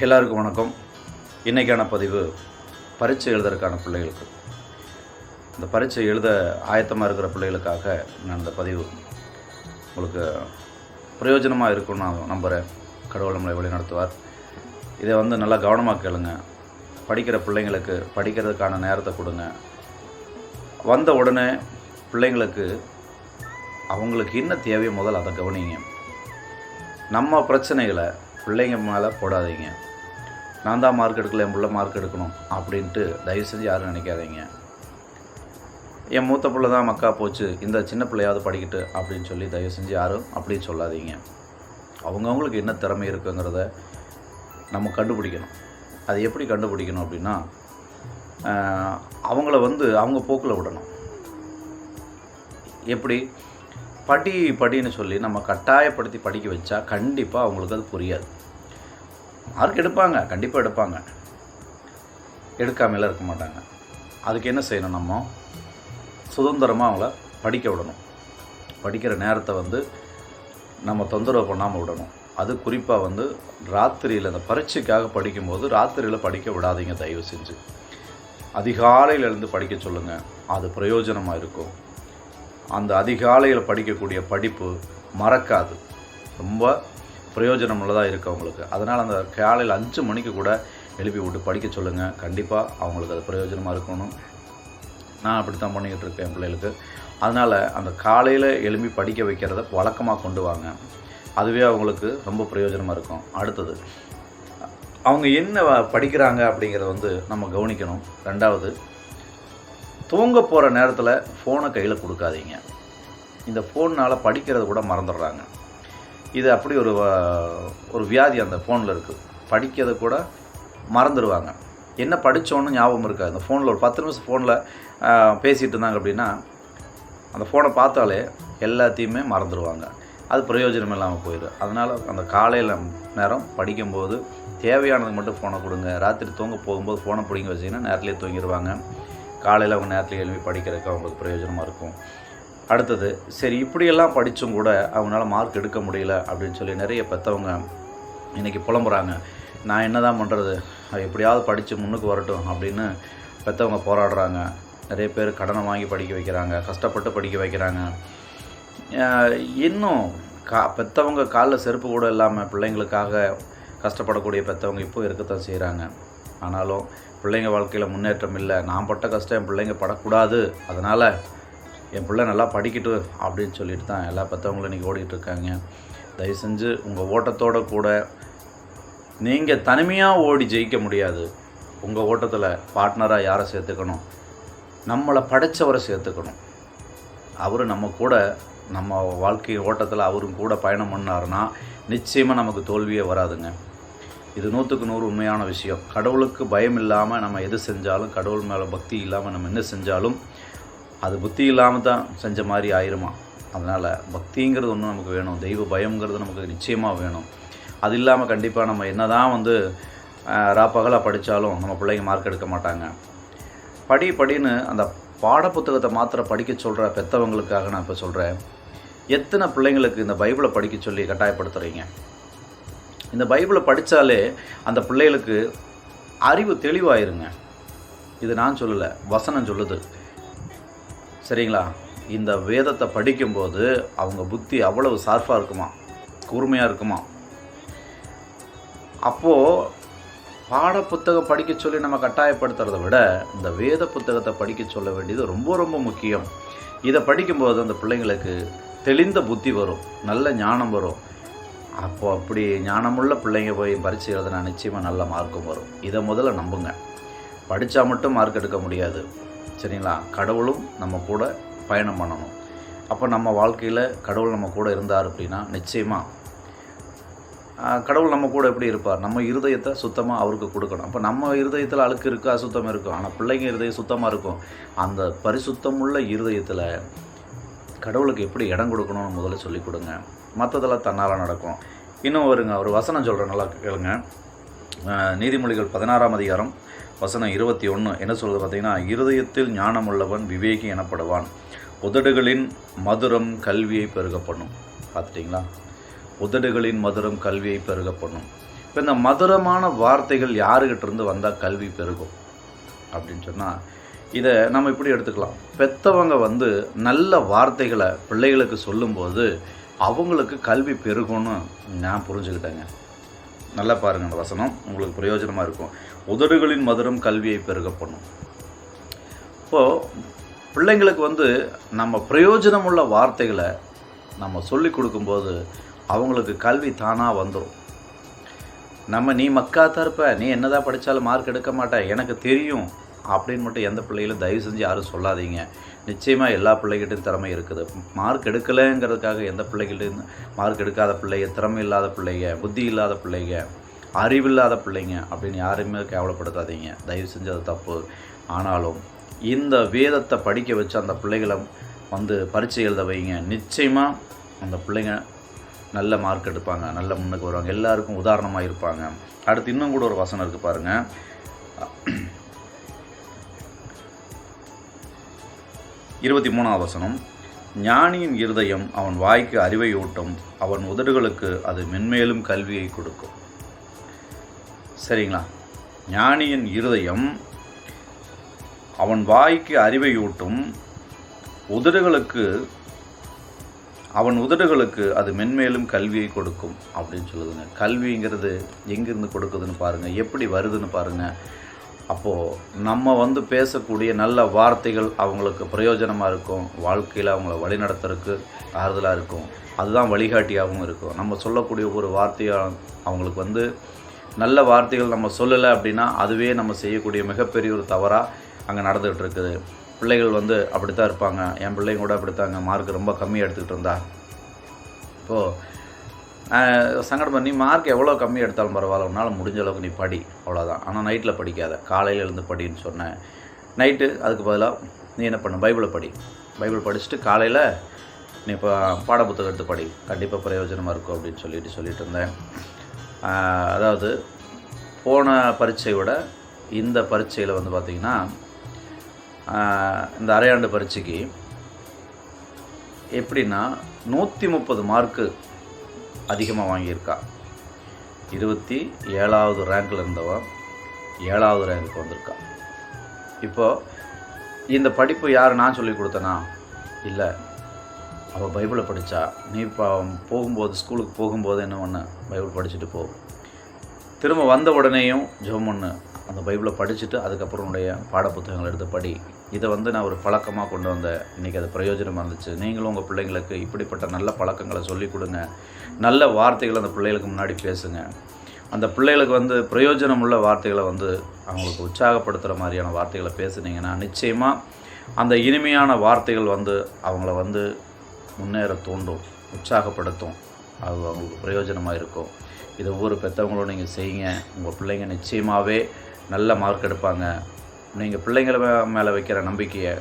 எல்லாருக்கும் வணக்கம். இன்றைக்கான பதிவு பரீட்சை எழுதுறதுக்கான பிள்ளைகளுக்கு. இந்த பரீட்சை எழுத ஆயத்தமாக இருக்கிற பிள்ளைகளுக்காக நான் இந்த பதிவு உங்களுக்கு பிரயோஜனமாக இருக்கும்னு நான் நம்புகிறேன். கடவுள் நம்மளை வழி நடத்துவார். இதை நல்லா கவனமாக கேளுங்க. படிக்கிற பிள்ளைங்களுக்கு படிக்கிறதுக்கான நேரத்தை கொடுங்க. வந்த உடனே பிள்ளைங்களுக்கு அவங்களுக்கு என்ன தேவையோ முதல்ல அதை கவனிங்க. நம்ம பிரச்சனைகளை பிள்ளைங்க மேலே போடாதீங்க. நான் தான் மார்க் எடுக்கல, என் பிள்ளை மார்க் எடுக்கணும் அப்படின்ட்டு தயவு செஞ்சு யாரும் நினைக்காதீங்க. என் மூத்த பிள்ளை தான் மக்கா போச்சு, இந்த சின்ன பிள்ளையாவது படிக்கிட்டு அப்படின்னு சொல்லி தயவு செஞ்சு யாரும் அப்படி சொல்லாதீங்க. அவங்கவுங்களுக்கு என்ன திறமை இருக்குங்கிறத நம்ம கண்டுபிடிக்கணும். அது எப்படி கண்டுபிடிக்கணும் அப்படின்னா, அவங்கள அவங்க போக்கில் விடணும். எப்படி படின்னு சொல்லி நம்ம கட்டாயப்படுத்தி படிக்க வச்சா கண்டிப்பாக அவங்களுக்கு அது புரியாது. மார்க் எடுப்பாங்க, கண்டிப்பாக எடுப்பாங்க, எடுக்காமலாம் இருக்க மாட்டாங்க. அதுக்கு என்ன செய்யணும், நம்ம சுதந்திரமாக அவங்கள படிக்க விடணும். படிக்கிற நேரத்தை நம்ம தொந்தரவு பண்ணாமல் விடணும். அது குறிப்பாக ராத்திரியில் அந்த பரீட்சைக்காக படிக்கும்போது ராத்திரியில் படிக்க விடாதீங்க. தயவு செஞ்சு அதிகாலையில் எழுந்து படிக்க சொல்லுங்கள். அது பிரயோஜனமாக இருக்கும். அந்த அதிகாலையில் படிக்கக்கூடிய படிப்பு மறக்காது, ரொம்ப பிரயோஜனமுள்ளதாக இருக்குது அவங்களுக்கு. அதனால் அந்த காலையில் 5 மணிக்கு கூட எழுப்பி விட்டு படிக்க சொல்லுங்கள். கண்டிப்பாக அவங்களுக்கு அது பிரயோஜனமாக இருக்கணும். நான் அப்படி தான் பண்ணிக்கிட்டு இருக்கேன் என் பிள்ளைகளுக்கு. அதனால் அந்த காலையில் எழுப்பி படிக்க வைக்கிறத வழக்கமாக கொண்டு வாங்க. அதுவே அவங்களுக்கு ரொம்ப பிரயோஜனமாக இருக்கும். அடுத்தது, அவங்க என்ன படிக்கிறாங்க அப்படிங்கிறத நம்ம கவனிக்கணும். ரெண்டாவது, தூங்க போகிற நேரத்தில் ஃபோனை கையில் கொடுக்காதீங்க. இந்த ஃபோன்னால் படிக்கிறது கூட மறந்துடுறாங்க. இது அப்படி ஒரு வியாதி அந்த ஃபோனில் இருக்குது. படிக்கிறத கூட மறந்துடுவாங்க. என்ன படித்தோன்னு ஞாபகம் இருக்காது. அந்த ஃபோனில் ஒரு 10 நிமிஷம் ஃபோனில் பேசிகிட்டு இருந்தாங்க அப்படின்னா அந்த ஃபோனை பார்த்தாலே எல்லாத்தையுமே மறந்துடுவாங்க. அது பிரயோஜனம் இல்லாமல் போயிடும். அதனால் அந்த காலையில் நேரம் படிக்கும்போது தேவையானது மட்டும் ஃபோனை கொடுங்க. ராத்திரி தூங்க போகும்போது ஃபோனை பிடிங்க வச்சிங்கன்னா நேரத்துலேயே தூங்கிடுவாங்க. காலையில் அவங்க நேரத்தில் எழுப்பி படிக்கிறதுக்கு அவங்களுக்கு பிரயோஜனமாக இருக்கும். அடுத்தது, சரி இப்படியெல்லாம் படித்தும் கூட அவங்களால மார்க் எடுக்க முடியல அப்படின்னு சொல்லி நிறைய பெற்றவங்க இன்றைக்கி புலம்புறாங்க. நான் என்ன தான் பண்ணுறது, எப்படியாவது படித்து முன்னுக்கு வரட்டும் அப்படின்னு பெற்றவங்க போராடுறாங்க. நிறைய பேர் கடனை வாங்கி படிக்க வைக்கிறாங்க, கஷ்டப்பட்டு படிக்க வைக்கிறாங்க. இன்னும் பெற்றவங்க காலில் செருப்பு கூட இல்லாமல் பிள்ளைங்களுக்காக கஷ்டப்படக்கூடிய பெற்றவங்க இப்போ இருக்கத்தான் செய்கிறாங்க. ஆனாலும் பிள்ளைங்க வாழ்க்கையில் முன்னேற்றம் இல்லை. நான் பட்ட கஷ்டம் என் பிள்ளைங்க படக்கூடாது, அதனால் என் பிள்ளை நல்லா படிக்கட்டு அப்படின்னு சொல்லிட்டு தான் எல்லா பெற்றவங்களும் இன்றைக்கி ஓடிட்டுருக்காங்க. தயவு செஞ்சு உங்கள் ஓட்டத்தோடு கூட நீங்கள் தனிமையாக ஓடி ஜெயிக்க முடியாது. உங்கள் ஓட்டத்தில் பார்ட்னராக யாரை சேர்த்துக்கணும், நம்மளை படைத்தவரை சேர்த்துக்கணும். அவர் நம்ம கூட நம்ம வாழ்க்கை ஓட்டத்தில் அவரும் கூட பயணம் பண்ணாருன்னா நிச்சயமாக நமக்கு தோல்வியே வராதுங்க. இது 100க்கு 100 உண்மையான விஷயம். கடவுளுக்கு பயம் இல்லாமல் நம்ம எது செஞ்சாலும், கடவுள் மேலே பக்தி இல்லாமல் நம்ம என்ன செஞ்சாலும் அது புத்தி இல்லாமல் தான் செஞ்ச மாதிரி ஆயிருமா. அதனால் பக்திங்கிறது ஒன்று நமக்கு வேணும். தெய்வ பயங்கிறது நமக்கு நிச்சயமாக வேணும். அது இல்லாமல் கண்டிப்பாக நம்ம என்ன தான் ராப்பகலாக படித்தாலும் நம்ம பிள்ளைங்க மார்க் எடுக்க மாட்டாங்க. படின்னு அந்த பாடப்புத்தகத்தை மாத்திரம் படிக்க சொல்கிற பெற்றவங்களுக்காக நான் இப்போ சொல்கிறேன். எத்தனை பிள்ளைங்களுக்கு இந்த பைபிளை படிக்க சொல்லி கட்டாயப்படுத்துகிறீங்க? இந்த பைபிளை படித்தாலே அந்த பிள்ளைகளுக்கு அறிவு தெளிவாயிருங்க. இது நான் சொல்லலை, வசனம் சொல்லுது. சரிங்களா? இந்த வேதத்தை படிக்கும்போது அவங்க புத்தி அவ்வளவு ஷார்ப்பாக இருக்குமா, கூர்மையாக இருக்குமா. அப்போது பாடப்புத்தகம் படிக்க சொல்லி நம்ம கட்டாயப்படுத்துறதை விட இந்த வேத புத்தகத்தை படிக்க சொல்ல வேண்டியது ரொம்ப ரொம்ப முக்கியம். இதை படிக்கும்போது அந்த பிள்ளைங்களுக்கு தெளிந்த புத்தி வரும், நல்ல ஞானம் வரும். அப்போது அப்படி ஞானமுள்ள பிள்ளைங்க போய் பரீட்சை எழுதுனா நிச்சயமாக நல்ல மார்க்கும் வரும். இதை முதல்ல நம்புங்க. படித்தா மட்டும் மார்க் எடுக்க முடியாது. சரிங்களா? கடவுளும் நம்ம கூட பயணம் பண்ணணும். அப்போ நம்ம வாழ்க்கையில் கடவுள் நம்ம கூட இருந்தார் அப்படின்னா நிச்சயமாக கடவுள் நம்ம கூட எப்படி இருப்பார், நம்ம இருதயத்தை சுத்தமாக அவருக்கு கொடுக்கணும். அப்போ நம்ம இருதயத்தில் அழுக்கு இருக்குது, அசுத்தம் இருக்கும். ஆனால் பிள்ளைங்க இருதயம் சுத்தமாக இருக்கும். அந்த பரிசுத்தமுள்ள இருதயத்தில் கடவுளுக்கு எப்படி இடம் கொடுக்கணும்னு முதல்ல சொல்லிக் கொடுங்க. மற்றதெல்லாம் தன்னால் நடக்கும். இன்னும் ஒரு வசனம் சொல்கிறேன், நல்லா கேளுங்க. நீதிமொழிகள் 16ஆம் அதிகாரம் வசனம் 21 என்ன சொல்கிறது பார்த்தீங்கன்னா, இருதயத்தில் ஞானமுள்ளவன் விவேகி எனப்படுவான், உதடுகளின் மதுரம் கல்வியை பெருக பண்ணும். பார்த்துட்டிங்களா? உதடுகளின் மதுரம் கல்வியை பெருக பண்ணும். இப்போ இந்த மதுரமான வார்த்தைகள் யாருக்கிட்ட இருந்து வந்தால் கல்வி பெருகும் அப்படின்னு சொன்னால், இதை நம்ம இப்படி எடுத்துக்கலாம். பெற்றவங்க வந்து நல்ல வார்த்தைகளை பிள்ளைகளுக்கு சொல்லும்போது அவங்களுக்கு கல்வி பெருகும்னு நான் புரிஞ்சுக்கிட்டேங்க. நல்லா பாருங்கள், அந்த வசனம் உங்களுக்கு பிரயோஜனமாக இருக்கும். உதடுகளின் மதுரம் கல்வியை பெருக பண்ணும். இப்போது பிள்ளைங்களுக்கு வந்து நம்ம பிரயோஜனமுள்ள வார்த்தைகளை நம்ம சொல்லி கொடுக்கும்போது அவங்களுக்கு கல்வி தானாக வந்துடும். நம்ம நீ மக்காத்தான் இருப்ப, நீ என்னதான் படித்தாலும் மார்க் எடுக்க மாட்டேன், எனக்கு தெரியும் அப்படின்னு மட்டும் எந்த பிள்ளைகளும் தயவு செஞ்சு யாரும் சொல்லாதீங்க. நிச்சயமாக எல்லா பிள்ளைகிட்டையும் திறமை இருக்குது. மார்க் எடுக்கலைங்கிறதுக்காக எந்த பிள்ளைகிட்டையும் மார்க் எடுக்காத பிள்ளைங்க, திறமை இல்லாத பிள்ளைங்க, புத்தி இல்லாத பிள்ளைங்க, அறிவில்லாத பிள்ளைங்க அப்படின்னு யாரையுமே கேவலப்படுத்தாதீங்க. தயவு செஞ்சு அது தப்பு. ஆனாலும் இந்த வேதத்தை படிக்க வச்சு அந்த பிள்ளைகளை வந்து பரீட்சை எழுத வைங்க. நிச்சயமாக அந்த பிள்ளைங்க நல்ல மார்க் எடுப்பாங்க, நல்ல முன்னுக்கு வருவாங்க, எல்லாருக்கும் உதாரணமாக இருப்பாங்க. அடுத்து இன்னும் கூட ஒரு வசனம் இருக்குது பாருங்கள். 23ஆம் வசனம். ஞானியின் இருதயம் அவன் வாய்க்கு அறிவை ஊட்டும், அவன் உதடுகளுக்கு அது மென்மேலும் கல்வியை கொடுக்கும். சரிங்களா? ஞானியின் இருதயம் அவன் வாய்க்கு அறிவை ஊட்டும், அவன் உதடுகளுக்கு அது மென்மேலும் கல்வியை கொடுக்கும் அப்படின்னு சொல்லுதுங்க. கல்விங்கிறது எங்கேருந்து கொடுக்குதுன்னு பாருங்கள், எப்படி வருதுன்னு பாருங்கள். அப்போது நம்ம வந்து பேசக்கூடிய நல்ல வார்த்தைகள் அவங்களுக்கு பிரயோஜனமாக இருக்கும், வாழ்க்கையில் அவங்கள வழிநடத்துறதுக்கு ஆறுதலாக இருக்கும், அதுதான் வழிகாட்டியாகவும் இருக்கும். நம்ம சொல்லக்கூடிய ஒவ்வொரு வார்த்தையும் அவங்களுக்கு வந்து நல்ல வார்த்தைகள் நம்ம சொல்லலை அப்படின்னா அதுவே நம்ம செய்யக்கூடிய மிகப்பெரிய ஒரு தவறாக அங்கே நடந்துகிட்டு இருக்குது. பிள்ளைகள் வந்து அப்படி தான் இருப்பாங்க. என் பிள்ளைங்க கூட அப்படித்தாங்க, மார்க் ரொம்ப கம்மியாக எடுத்துக்கிட்டு இருந்தா. இப்போது சங்கடம், நீ மார்க் எவ்வளோ கம்மியாக எடுத்தாலும் பரவாயில்ல, உன்னால் முடிஞ்ச அளவுக்கு நீ படி, அவ்வளோதான். ஆனால் நைட்டில் படிக்காத, காலையில் எழுந்து படின்னு சொன்னேன். நைட்டு அதுக்கு பதிலாக நீ என்ன பண்ண, பைபிளை படி. பைபிள் படிச்சுட்டு காலையில் நீ இப்போ பாடப்புத்தகம் எடுத்து படி, கண்டிப்பாக பிரயோஜனமாக இருக்கும் அப்படின்னு சொல்லிட்டு இருந்தேன். அதாவது போன பரீட்சையோட இந்த பரீட்சையில் வந்து பார்த்திங்கன்னா, இந்த அரையாண்டு பரீட்சைக்கு எப்படின்னா 130 மார்க்கு அதிகமாக வாங்கியிருக்கா. 27வது ரேங்கில் இருந்தவன் 7வது ரேங்க்கு வந்திருக்கா. இப்போது இந்த படிப்பு யார் நான் சொல்லி கொடுத்தனா? இல்லை, அவள் பைபிளை படித்தா. நீ இப்போ போகும்போது, ஸ்கூலுக்கு போகும்போது என்ன பண்ண, பைபிள் படிச்சுட்டு போ. திரும்ப வந்த உடனேயும் ஜெபம் பண்ணு, அந்த பைபிளை படிச்சுட்டு அதுக்கப்புறம் உடைய பாடப்புத்தகங்கள் எடுத்து படி. இதை வந்து நான் ஒரு பழக்கமாக கொண்டு வந்தேன். இன்றைக்கி அது பிரயோஜனமாக இருந்துச்சு. நீங்களும் உங்கள் பிள்ளைங்களுக்கு இப்படிப்பட்ட நல்ல பழக்கங்களை சொல்லிக் கொடுங்க. நல்ல வார்த்தைகளை அந்த பிள்ளைகளுக்கு முன்னாடி பேசுங்க. அந்த பிள்ளைகளுக்கு வந்து பிரயோஜனம் உள்ள வார்த்தைகளை வந்து அவங்களுக்கு உற்சாகப்படுத்துகிற மாதிரியான வார்த்தைகளை பேசுனீங்கன்னா நிச்சயமாக அந்த இனிமையான வார்த்தைகள் வந்து அவங்கள வந்து முன்னேற தூண்டும், உற்சாகப்படுத்தும். அது அவங்களுக்கு பிரயோஜனமாக இருக்கும். இதை ஒவ்வொரு பெற்றவங்களும் நீங்கள் செய்யுங்க. உங்கள் பிள்ளைங்க நிச்சயமாகவே நல்ல மார்க் எடுப்பாங்க. நீங்கள் பிள்ளைங்கள மேலே வைக்கிற நம்பிக்கையை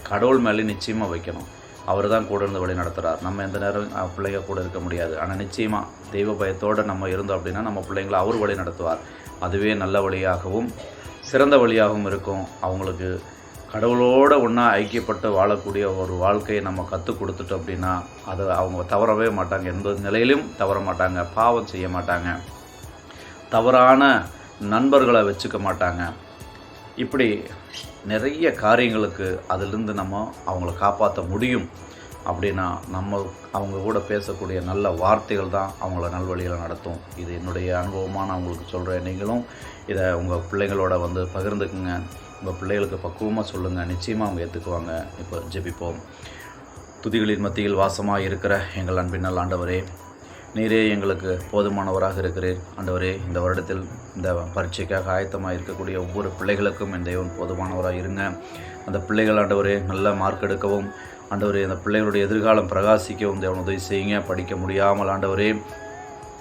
கடவுள் மேலே நிச்சயமாக வைக்கணும். அவர் தான் கூட இருந்து வழி நடத்துகிறார். நம்ம எந்த நேரம் பிள்ளைங்க கூட இருக்க முடியாது. ஆனால் நிச்சயமாக தெய்வ பயத்தோடு நம்ம இருந்தோம் அப்படின்னா நம்ம பிள்ளைங்களை அவர் வழி நடத்துவார். அதுவே நல்ல வழியாகவும் சிறந்த வழியாகவும் இருக்கும். அவங்களுக்கு கடவுளோடு ஒன்றா ஐக்கியப்பட்டு வாழக்கூடிய ஒரு வாழ்க்கையை நம்ம கற்றுக் கொடுத்துட்டோம் அப்படின்னா அதை அவங்க தவறவே மாட்டாங்க. எந்த நிலையிலும் தவற மாட்டாங்க, பாவம் செய்ய மாட்டாங்க, தவறான நண்பர்களை வச்சுக்க மாட்டாங்க. இப்படி நிறைய காரியங்களுக்கு அதிலிருந்து நம்ம அவங்கள காப்பாற்ற முடியும். அப்படின்னா நம்ம அவங்க கூட பேசக்கூடிய நல்ல வார்த்தைகள் தான் அவங்கள நல்வழியில் நடத்தும். இது என்னுடைய அனுபவமாக நான் உங்களுக்கு சொல்கிறேன். நீங்களும் இதை உங்கள் பிள்ளைங்களோட வந்து பகிர்ந்துக்குங்க. உங்கள் பிள்ளைகளுக்கு பக்குவமாக சொல்லுங்கள், நிச்சயமாக அவங்க ஏற்றுக்குவாங்க. இப்போ ஜெபிப்போம். துதிகளின் மத்தியில் வாசமாக இருக்கிற எங்கள் அன்பின் நல்ல ஆண்டவரே, நீரே எங்களுக்கு போதுமானவராக இருக்கிறீர். ஆண்டவரே, இந்த வருடத்தில் இந்த பரீட்சைக்காக ஆயத்தமாக இருக்கக்கூடிய ஒவ்வொரு பிள்ளைகளுக்கும் என் தேவன் போதுமானவராக இருங்க. அந்த பிள்ளைகள் ஆண்டவரே நல்ல மார்க் எடுக்கவும், ஆண்டவரே அந்த பிள்ளைகளுடைய எதிர்காலம் பிரகாசிக்கவும் தேவன் உதவி செய்யுங்க. படிக்க முடியாமல் ஆண்டவரே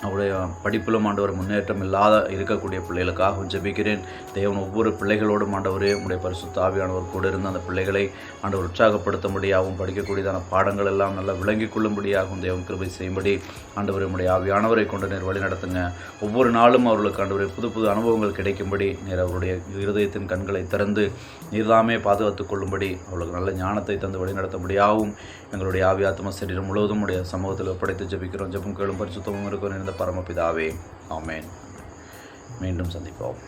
அவருடைய படிப்பிலும் ஆண்டவர் முன்னேற்றம் இல்லாத இருக்கக்கூடிய பிள்ளைகளுக்காகவும் ஜெபிக்கிறேன். தேவன் ஒவ்வொரு பிள்ளைகளோடும் ஆண்டவரே உடைய பரிசுத்த ஆவியானவர் கூட இருந்து அந்த பிள்ளைகளை ஆண்டவர் உற்சாகப்படுத்தும்படியாகவும் படிக்கக்கூடியதான பாடங்கள் எல்லாம் நல்லா விளங்கிக் கொள்ளும்படியாகவும் தேவன் கிருபை செய்யும்படி ஆண்டவர் உடைய ஆவியானவரை கொண்டு நேர் வழி நடத்துங்க. ஒவ்வொரு நாளும் அவர்களுக்கு ஆண்டவரை புது புது அனுபவங்கள் கிடைக்கும்படி நேர் அவருடைய இருதயத்தின் கண்களை திறந்து நீர்தாமே பாதுகாத்துக் கொள்ளும்படி அவர்களுக்கு நல்ல ஞானத்தை தந்து வழி நடத்தும்படியாகவும் எங்களுடைய ஆவியாத்ம சரீரம் முழுவதும் உடைய சமூகத்தில் ஒப்படைத்து ஜெபிக்கிறோம். ஜெபம் கேளும் பரிசுத்தமும் இருக்கும் பரமபிதாவே, ஆமென். மீண்டும் சந்திப்போம்.